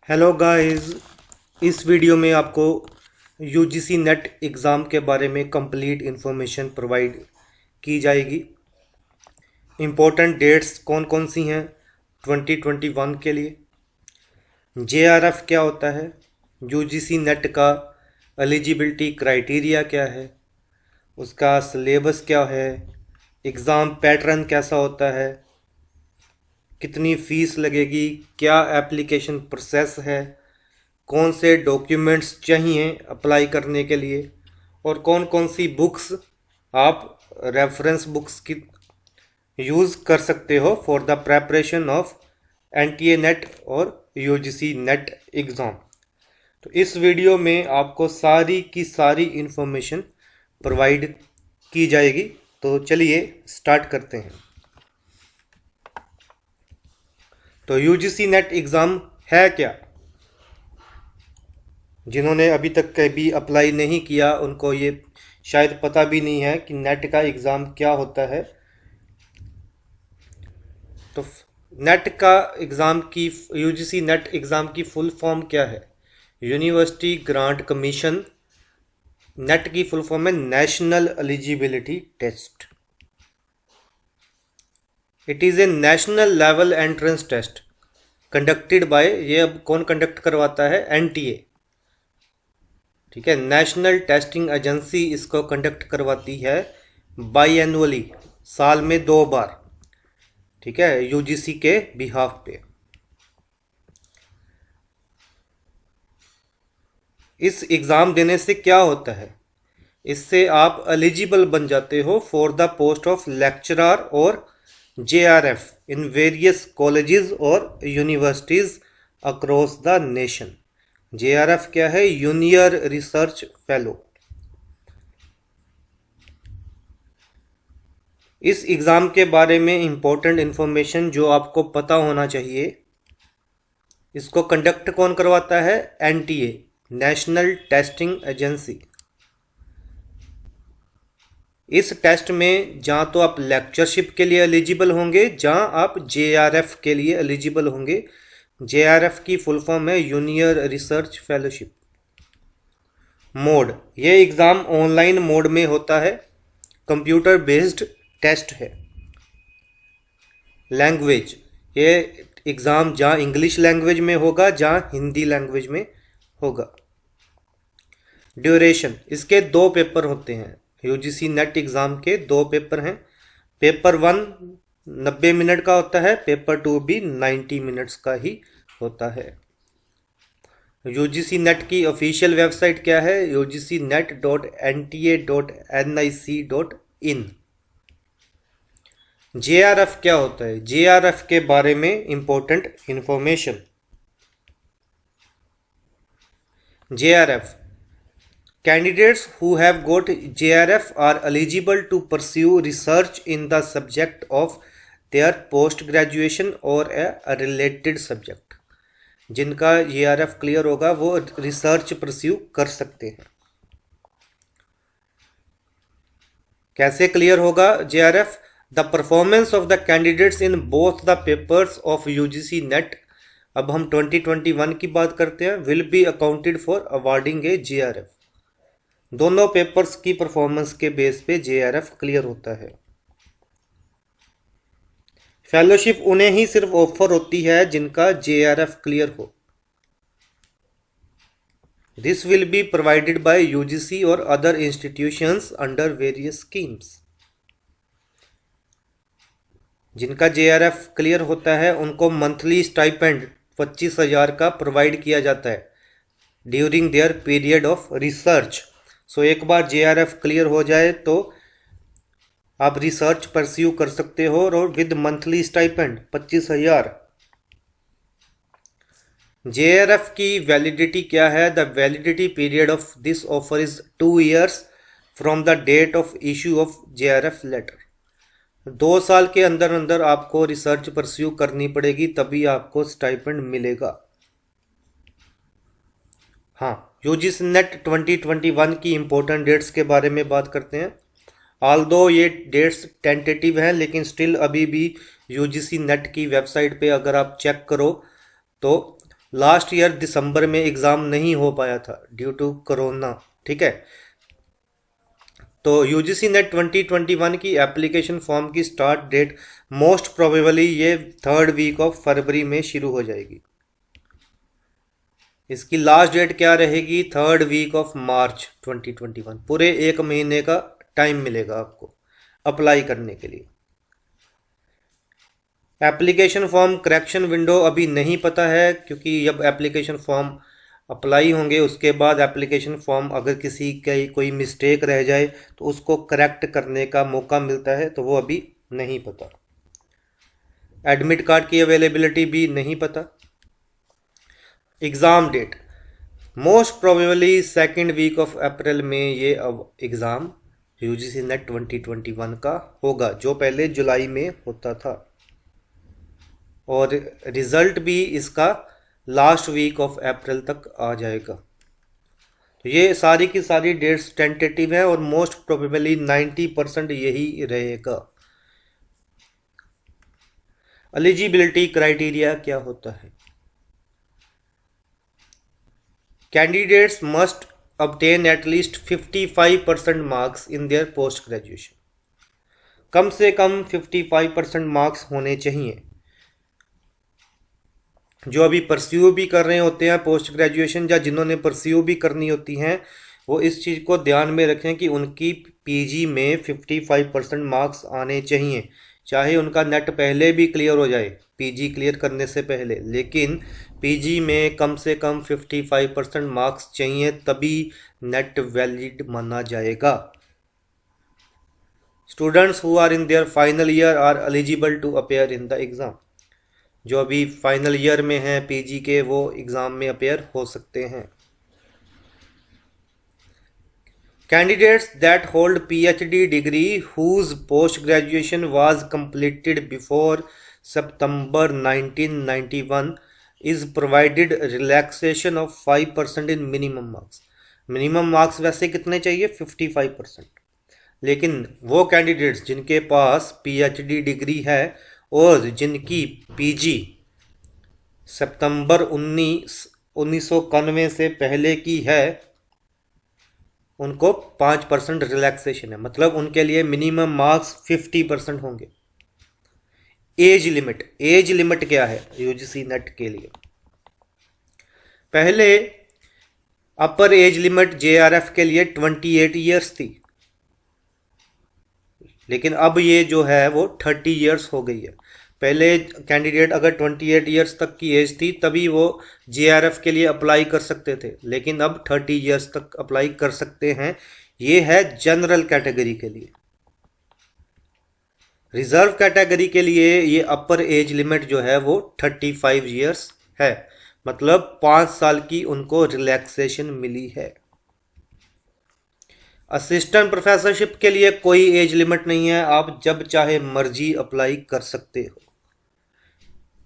Hello guys. इस video में आपको यूजीसी नेट एग्ज़ाम के बारे में कंप्लीट इन्फॉर्मेशन प्रोवाइड की जाएगी। इम्पोर्टेंट डेट्स कौन कौन सी हैं 2021 के लिए, जेआरएफ क्या होता है, यूजीसी नेट का एलिजिबिलिटी क्राइटेरिया क्या है, उसका सिलेबस क्या है, एग्ज़ाम पैटर्न कैसा होता है, कितनी फ़ीस लगेगी, क्या एप्लीकेशन प्रोसेस है, कौन से डॉक्यूमेंट्स चाहिए अप्लाई करने के लिए और कौन कौन सी बुक्स आप रेफरेंस बुक्स की यूज़ कर सकते हो for the preparation of NTA net और यूजीसी नेट एग्ज़ाम। तो इस वीडियो में आपको सारी की सारी इन्फॉर्मेशन प्रोवाइड की जाएगी। तो चलिए स्टार्ट करते हैं। तो यूजीसी नेट एग्ज़ाम है क्या? जिन्होंने अभी तक कभी अप्लाई नहीं किया उनको ये शायद पता भी नहीं है कि नेट का एग्ज़ाम क्या होता है। तो नेट का एग्ज़ाम की यूजीसी नेट एग्ज़ाम की फुल फॉर्म क्या है? University grant commission. नेट की फुल फॉर्म है national eligibility test. It is a national level entrance test conducted by, ये अब कौन कंडक्ट करवाता है? एनटीए। ठीक है, नेशनल टेस्टिंग एजेंसी इसको कंडक्ट करवाती है बाई एनुअली, साल में 2 बार। ठीक है, यूजीसी के बिहाफ पे। इस एग्ज़ाम देने से क्या होता है? इससे आप एलिजिबल बन जाते हो for the post of lecturer और जेआरएफ इन वेरियस कॉलेजेस और universities across the nation. JRF क्या है? Junior research fellow. इस एग्ज़ाम के बारे में इम्पोर्टेंट इन्फॉर्मेशन जो आपको पता होना चाहिए, इसको कंडक्ट कौन करवाता है? NTA, national testing agency. इस टेस्ट में जहाँ तो आप लेक्चरशिप के लिए एलिजिबल होंगे, जहाँ आप जेआरएफ के लिए एलिजिबल होंगे। जेआरएफ की फुल फॉर्म है जूनियर रिसर्च फेलोशिप। मोड, ये एग्ज़ाम ऑनलाइन मोड में होता है, कंप्यूटर बेस्ड टेस्ट है। लैंग्वेज, ये एग्ज़ाम जहाँ इंग्लिश लैंग्वेज में होगा, जहाँ हिंदी लैंग्वेज में होगा। ड्यूरेशन, इसके 2 पेपर होते हैं। यूजीसी नेट एग्ज़ाम के 2 पेपर हैं। पेपर 1 90 मिनट का होता है, पेपर 2 भी 90 मिनट्स का ही होता है। यूजीसी नेट की ऑफिशियल वेबसाइट क्या है? ugcnet.nta.nic.in। जेआरएफ क्या होता है? जेआरएफ के बारे में important information. JRF, candidates who have got JRF are eligible to pursue research in the subject of their post graduation or a related subject। जिनका JRF क्लियर होगा वो रिसर्च परस्यू कर सकते हैं। कैसे क्लियर होगा JRF? The performance of the candidates in both the papers of UGC net, अब हम 2021 की बात करते हैं, will be accounted for awarding A JRF। दोनों पेपर्स की परफॉर्मेंस के बेस पे जेआरएफ क्लियर होता है। फेलोशिप उन्हें ही सिर्फ ऑफर होती है जिनका जेआरएफ क्लियर हो। This will be provided by UGC और other institutions under various schemes. जिनका जेआरएफ क्लियर होता है उनको मंथली स्टाइपेंड 25,000 का प्रोवाइड किया जाता है during their period of research. So एक बार जेआरएफ क्लियर हो जाए तो आप रिसर्च परस्यू कर सकते हो और विद मंथली स्टाइपेंड 25,000। जेआरएफ की वैलिडिटी क्या है? The validity period of this offer is 2 years from the date of issue of JRF letter. 2 साल के अंदर अंदर आपको रिसर्च परस्यू करनी पड़ेगी, तभी आपको स्टाइपेंड मिलेगा। हाँ, यूजीसी नेट 2021 की इम्पोर्टेंट डेट्स के बारे में बात करते हैं। ऑल्दो ये डेट्स टेंटेटिव हैं, लेकिन स्टिल अभी भी यूजीसी नेट की वेबसाइट पे अगर आप चेक करो तो लास्ट ईयर दिसंबर में एग्ज़ाम नहीं हो पाया था ड्यू टू कोरोना, ठीक है। तो यूजीसी नेट 2021 की एप्लीकेशन फॉर्म की स्टार्ट डेट मोस्ट प्रोबेबली ये 3rd वीक ऑफ फरवरी में शुरू हो जाएगी। इसकी लास्ट डेट क्या रहेगी? 3rd week of March 2021। पूरे 1 महीने का टाइम मिलेगा आपको अप्लाई करने के लिए। एप्लीकेशन फॉर्म करेक्शन विंडो अभी नहीं पता है, क्योंकि जब एप्लीकेशन फॉर्म अप्लाई होंगे उसके बाद एप्लीकेशन फॉर्म अगर किसी का कोई मिस्टेक रह जाए तो उसको करेक्ट करने का मौका मिलता है, तो वो अभी नहीं पता। एडमिट कार्ड की अवेलेबिलिटी भी नहीं पता। Exam date most probably 2nd week of April में ये अब एग्ज़ाम यूजीसी नेट 2021 का होगा, जो पहले जुलाई में होता था। और रिज़ल्ट भी इसका लास्ट वीक ऑफ अप्रैल तक आ जाएगा। तो ये सारी की सारी डेट्स टेंटेटिव है और मोस्ट प्रोबेबली 90% यही रहेगा। एलिजिबिलिटी क्राइटेरिया क्या होता है? Candidates must obtain at least 55% marks in their post graduation. कम से कम 55% मार्क्स होने चाहिए। जो अभी परस्यू भी कर रहे होते हैं पोस्ट ग्रेजुएशन या जिन्होंने परस्यू भी करनी होती हैं, वो इस चीज़ को ध्यान में रखें कि उनकी पीजी में 55% मार्क्स आने चाहिए। चाहे उनका नेट पहले भी क्लियर हो जाए, पीजी क्लियर करने से पहले, लेकिन पीजी में कम से कम 55% मार्क्स चाहिए, तभी नेट वैलिड माना जाएगा। Students who are in their final year are eligible to appear in the exam. जो अभी फाइनल ईयर में हैं पीजी के, वो एग्ज़ाम में अपेयर हो सकते हैं। Candidates that hold PhD degree whose post graduation was completed before September 1991 is provided relaxation of 5% in minimum marks। Minimum marks वैसे कितने चाहिए? 55%। लेकिन वो कैंडिडेट्स जिनके पास PhD डिग्री है और जिनकी पीजी सितंबर 1991 से पहले की है, उनको 5% रिलैक्सेशन है। मतलब उनके लिए मिनिमम मार्क्स 50% होंगे। एज लिमिट क्या है यूजीसी नेट के लिए? पहले अपर एज लिमिट जेआरएफ के लिए 28 ईयर्स थी, लेकिन अब ये जो है वो 30 ईयर्स हो गई है। पहले कैंडिडेट अगर 28 ईयर्स तक की एज थी तभी वो जेआरएफ के लिए अप्लाई कर सकते थे, लेकिन अब 30 ईयर्स तक अप्लाई कर सकते हैं। ये है जनरल कैटेगरी के लिए। रिजर्व कैटेगरी के लिए ये अपर एज लिमिट जो है वो 35 ईयर्स है, मतलब 5 साल की उनको रिलैक्सेशन मिली है। असिस्टेंट प्रोफेसरशिप के लिए कोई एज लिमिट नहीं है, आप जब चाहे मर्जी अप्लाई कर सकते हो।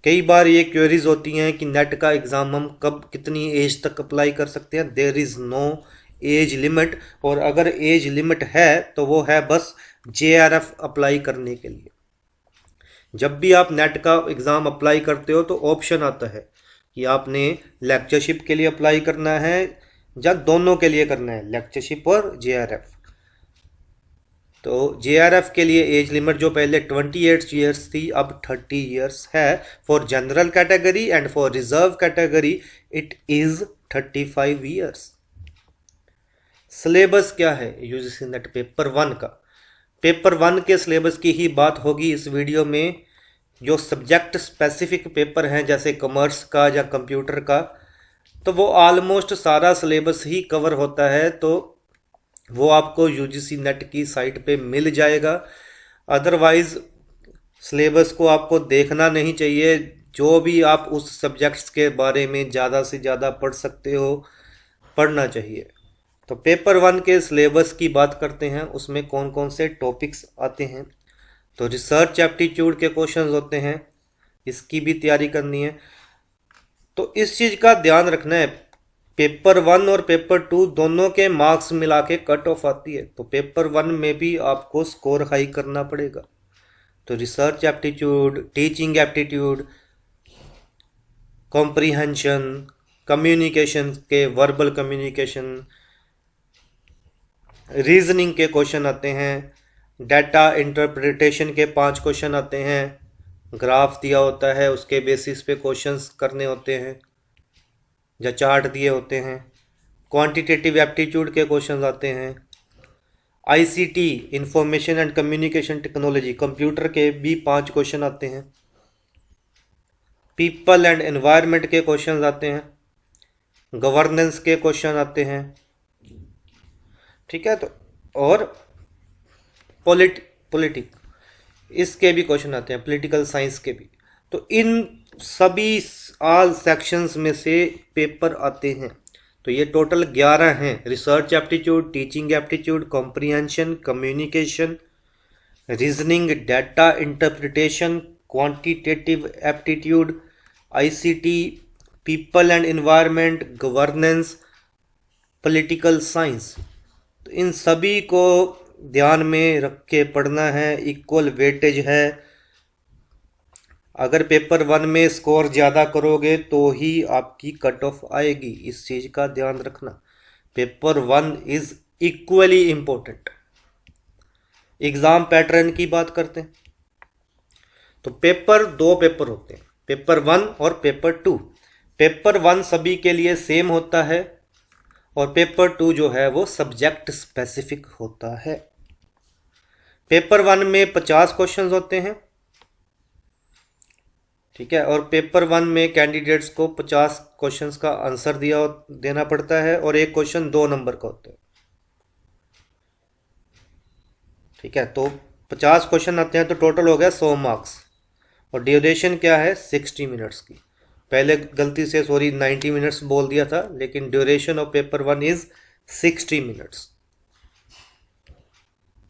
कई बार ये क्वेरीज होती हैं कि नेट का एग्ज़ाम हम कब कितनी एज तक अप्लाई कर सकते हैं। There is no age limit, और अगर एज लिमिट है तो वो है बस जेआरएफ अप्लाई करने के लिए। जब भी आप नेट का एग्ज़ाम अप्लाई करते हो तो ऑप्शन आता है कि आपने लेक्चरशिप के लिए अप्लाई करना है या दोनों के लिए करना है, लेक्चरशिप और जेआरएफ। तो जेआरएफ के लिए एज लिमिट जो पहले 28 ईयर्स थी अब 30 ईयर्स है for general category, and for reserve category it is 35 years. Syllabus क्या है यूजीसी नेट पेपर 1 का? पेपर 1 के सिलेबस की ही बात होगी इस वीडियो में। जो सब्जेक्ट स्पेसिफिक पेपर हैं जैसे कॉमर्स का या कंप्यूटर का, तो वो ऑलमोस्ट सारा सिलेबस ही कवर होता है, तो वो आपको यूजीसी नेट की साइट पे मिल जाएगा। अदरवाइज़ सिलेबस को आपको देखना नहीं चाहिए। जो भी आप उस सब्जेक्ट्स के बारे में ज़्यादा से ज़्यादा पढ़ सकते हो, पढ़ना चाहिए। तो पेपर 1 के सिलेबस की बात करते हैं, उसमें कौन कौन से टॉपिक्स आते हैं। तो रिसर्च एप्टीट्यूड के क्वेश्चंस होते हैं, इसकी भी तैयारी करनी है। तो इस चीज़ का ध्यान रखना है, पेपर 1 और पेपर 2 दोनों के मार्क्स मिला के कट ऑफ आती है, तो पेपर 1 में भी आपको स्कोर हाई करना पड़ेगा। तो research aptitude, teaching aptitude, comprehension, communication के वर्बल कम्युनिकेशन, रीजनिंग के क्वेश्चन आते हैं, डाटा इंटरप्रिटेशन के 5 क्वेश्चन आते हैं, ग्राफ दिया होता है उसके बेसिस पे क्वेश्चंस करने होते हैं या चार्ट दिए होते हैं, क्वांटिटेटिव एप्टीट्यूड के क्वेश्चंस आते हैं, ICT information and communication technology computer के भी 5 क्वेश्चन आते हैं, पीपल एंड एनवायरनमेंट के क्वेश्चंस आते हैं, गवर्नेंस के क्वेश्चन आते हैं, ठीक है। तो और पॉलिटिक इसके भी क्वेश्चन आते हैं, पॉलिटिकल साइंस के भी। तो इन सभी ऑल सेक्शंस में से पेपर आते हैं। तो ये टोटल 11 हैं, research aptitude, teaching aptitude, comprehension, communication, reasoning, data interpretation, quantitative aptitude, ICT, people and environment, governance, political science. तो इन सभी को ध्यान में रख के पढ़ना है, इक्वल वेटेज है। अगर पेपर 1 में स्कोर ज़्यादा करोगे तो ही आपकी कट ऑफ आएगी, इस चीज़ का ध्यान रखना। Paper 1 is equally important. Exam pattern की बात करते हैं तो पेपर 2 पेपर होते हैं, पेपर 1 और पेपर 2। पेपर 1 सभी के लिए सेम होता है और पेपर 2 जो है वो सब्जेक्ट स्पेसिफिक होता है। पेपर 1 में 50 क्वेश्चंस होते हैं, ठीक है, और पेपर 1 में कैंडिडेट्स को 50 क्वेश्चंस का आंसर देना पड़ता है और एक क्वेश्चन 2 नंबर का होता है, ठीक है। तो 50 क्वेश्चन आते हैं तो टोटल हो गया 100 मार्क्स और ड्यूरेशन क्या है 60 मिनट्स की। पहले गलती से 90 मिनट्स बोल दिया था, लेकिन duration of paper 1 is 60 minutes.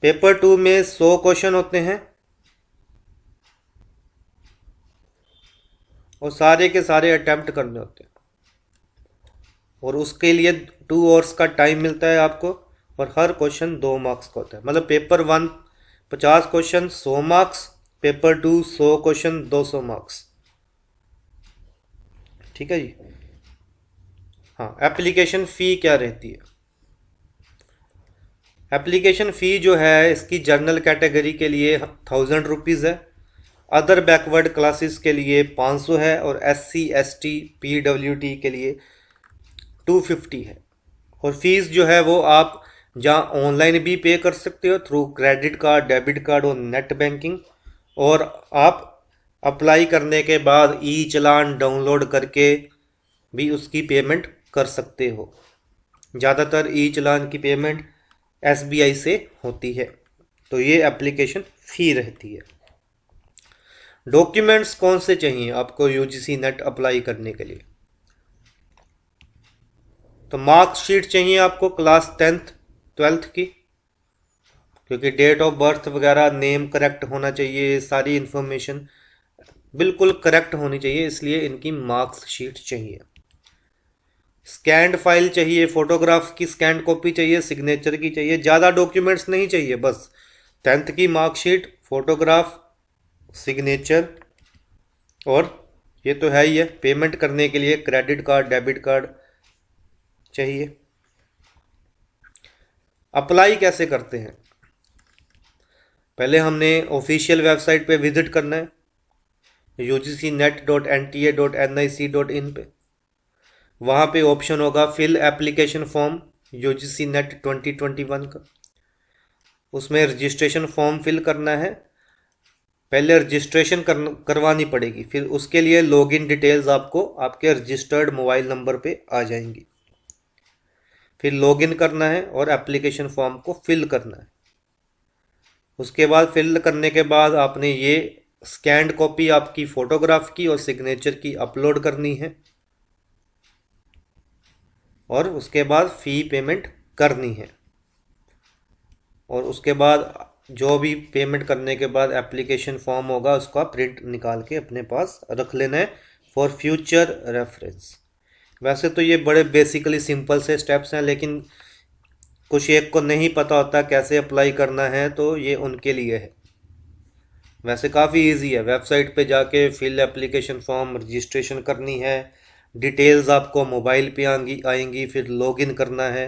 Paper 2 में 100 क्वेश्चन होते हैं और सारे के सारे अटेम्प्ट करने होते हैं और उसके लिए 2 आवर्स का टाइम मिलता है आपको और हर क्वेश्चन 2 मार्क्स का होता है। मतलब paper 1 50 question 100 marks, paper 2 100 question 200 marks, ठीक है जी। हाँ, एप्लीकेशन फ़ी क्या रहती है? एप्लीकेशन फ़ी जो है इसकी जनरल कैटेगरी के लिए 1000 रुपीज़ है, अदर बैकवर्ड क्लासेस के लिए 500 है और SC ST PWD के लिए 250 है। और फीस जो है वो आप जहाँ ऑनलाइन भी पे कर सकते हो through credit card, debit card और नेट बैंकिंग, और आप अप्लाई करने के बाद ई चालान डाउनलोड करके भी उसकी पेमेंट कर सकते हो। ज़्यादातर ई चालान की पेमेंट SBI से होती है। तो ये एप्लीकेशन फ़ी रहती है। डॉक्यूमेंट्स कौन से चाहिए आपको UGC नेट अप्लाई करने के लिए? तो मार्कशीट चाहिए आपको क्लास 10th 12th की, क्योंकि डेट ऑफ बर्थ वगैरह, नेम करेक्ट होना चाहिए, सारी इन्फॉर्मेशन बिल्कुल करेक्ट होनी चाहिए, इसलिए इनकी मार्कशीट चाहिए। स्कैंड फाइल चाहिए, फोटोग्राफ की स्कैंड कॉपी चाहिए, सिग्नेचर की चाहिए, ज़्यादा डॉक्यूमेंट्स नहीं चाहिए, बस 10th की मार्कशीट, फोटोग्राफ, सिग्नेचर, और ये तो है ही है, पेमेंट करने के लिए क्रेडिट कार्ड, डेबिट कार्ड चाहिए। अप्लाई कैसे करते हैं? पहले हमने ऑफिशियल वेबसाइट पे विजिट करना है ugcnet.nta.nic.in पे। वहाँ पे ऑप्शन होगा fill application form UGC net 2021 का, उसमें रजिस्ट्रेशन फॉर्म फिल करना है। पहले रजिस्ट्रेशन करवानी पड़ेगी, फिर उसके लिए लॉगिन डिटेल्स आपको आपके रजिस्टर्ड मोबाइल नंबर पे आ जाएंगी। फिर लॉगिन करना है और एप्लीकेशन फॉर्म को फिल करना है। उसके बाद फिल करने के बाद आपने ये स्कैंड कॉपी आपकी फ़ोटोग्राफ की और सिग्नेचर की अपलोड करनी है और उसके बाद फ़ी पेमेंट करनी है। और उसके बाद जो भी पेमेंट करने के बाद एप्लीकेशन फॉर्म होगा उसका प्रिंट निकाल के अपने पास रख लेना है फॉर फ्यूचर रेफरेंस। वैसे तो ये बड़े बेसिकली सिंपल से स्टेप्स हैं, लेकिन कुछ एक को नहीं पता होता कैसे अप्लाई करना है, तो ये उनके लिए है। वैसे काफ़ी इजी है, वेबसाइट पे जाके फिल एप्लीकेशन फॉर्म रजिस्ट्रेशन करनी है, डिटेल्स आपको मोबाइल पे आएंगी, फिर लॉगिन करना है,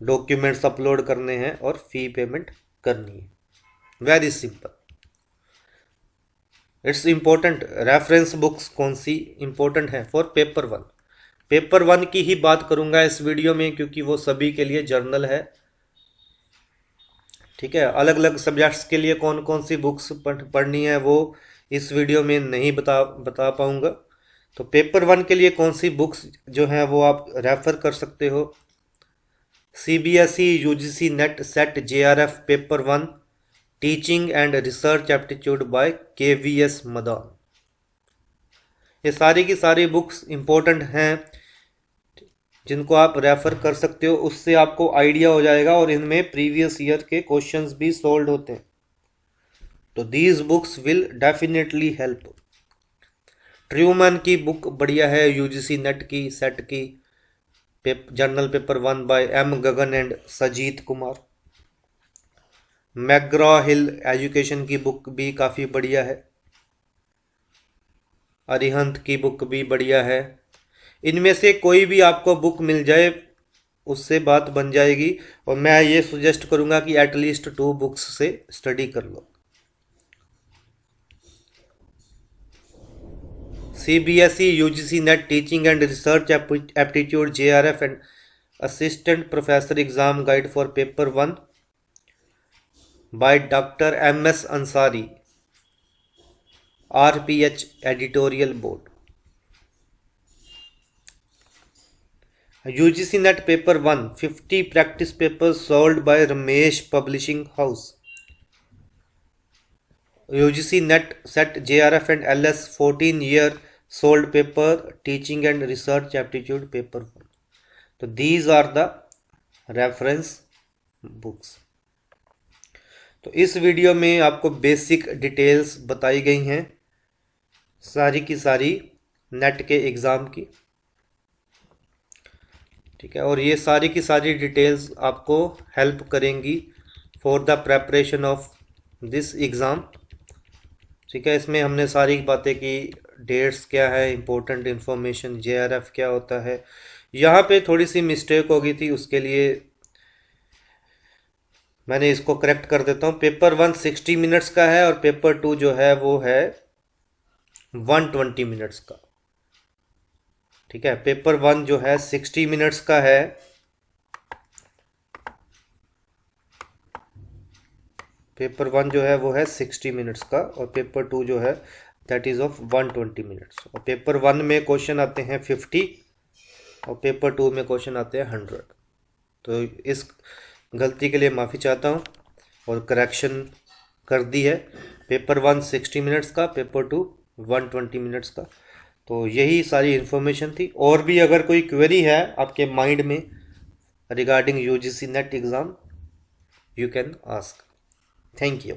डॉक्यूमेंट्स अपलोड करने हैं और फ़ी पेमेंट करनी है। Very simple. It's important. Reference books कौन सी इम्पोर्टेंट है फॉर पेपर 1? पेपर 1 की ही बात करूंगा इस वीडियो में, क्योंकि वो सभी के लिए जर्नल है। ठीक है, अलग अलग सब्जेक्ट्स के लिए कौन कौन सी बुक्स पढ़नी है वो इस वीडियो में नहीं बता पाऊंगा। तो पेपर 1 के लिए कौन सी बुक्स जो हैं वो आप रेफर कर सकते हो? CBSE UGC net set JRF paper 1 teaching and research aptitude bye KVS Madan. ये सारी की सारी बुक्स इंपॉर्टेंट हैं जिनको आप रेफर कर सकते हो, उससे आपको आइडिया हो जाएगा और इनमें प्रीवियस ईयर के क्वेश्चंस भी सॉल्व होते हैं। तो these books will definitely help. Trueman की बुक बढ़िया है, UGC नेट की सेट की general paper 1 by M Gagan and Sajit Kumar. McGraw Hill education की बुक भी काफ़ी बढ़िया है। अरिहंत की बुक भी बढ़िया है। इनमें से कोई भी आपको बुक मिल जाए उससे बात बन जाएगी, और मैं ये सुजेस्ट करूंगा कि एटलीस्ट 2 बुक्स से स्टडी कर लो। CBSE UGC net teaching and research aptitude JRF and assistant professor exam guide for paper 1 by doctor MS Ansari, RPH editorial board. UGC net paper 1 50 practice papers solved by Ramesh publishing house. UGC net set JRF and LS 14 year solved paper teaching and research aptitude paper 1। तो these are the reference books. तो इस video में आपको basic details बताई गई हैं सारी की सारी नेट के एग्ज़ाम की। ठीक है, और ये सारी की सारी डिटेल्स आपको हेल्प करेंगी for the preparation of this exam. ठीक है, इसमें हमने सारी बातें की, डेट्स क्या है, इम्पोर्टेंट इन्फॉर्मेशन, JRF क्या होता है। यहाँ पे थोड़ी सी मिस्टेक हो गई थी, उसके लिए मैंने इसको करेक्ट कर देता हूँ। पेपर 1 60 मिनट्स का है और पेपर 2 जो है वो है 120 मिनट्स का। ठीक है, पेपर 1 जो है 60 मिनट्स का है, पेपर 1 जो है वो है 60 मिनट्स का, और पेपर 2 जो है दैट इज़ ऑफ 120 मिनट्स। और पेपर 1 में क्वेश्चन आते हैं 50 और पेपर 2 में क्वेश्चन आते हैं 100। तो इस गलती के लिए माफ़ी चाहता हूँ और करेक्शन कर दी है। पेपर 1 60 मिनट्स का, पेपर 2 120 मिनट्स का। तो यही सारी इन्फॉर्मेशन थी। और भी अगर कोई क्वेरी है आपके माइंड में regarding UGC net exam, you can ask. Thank you.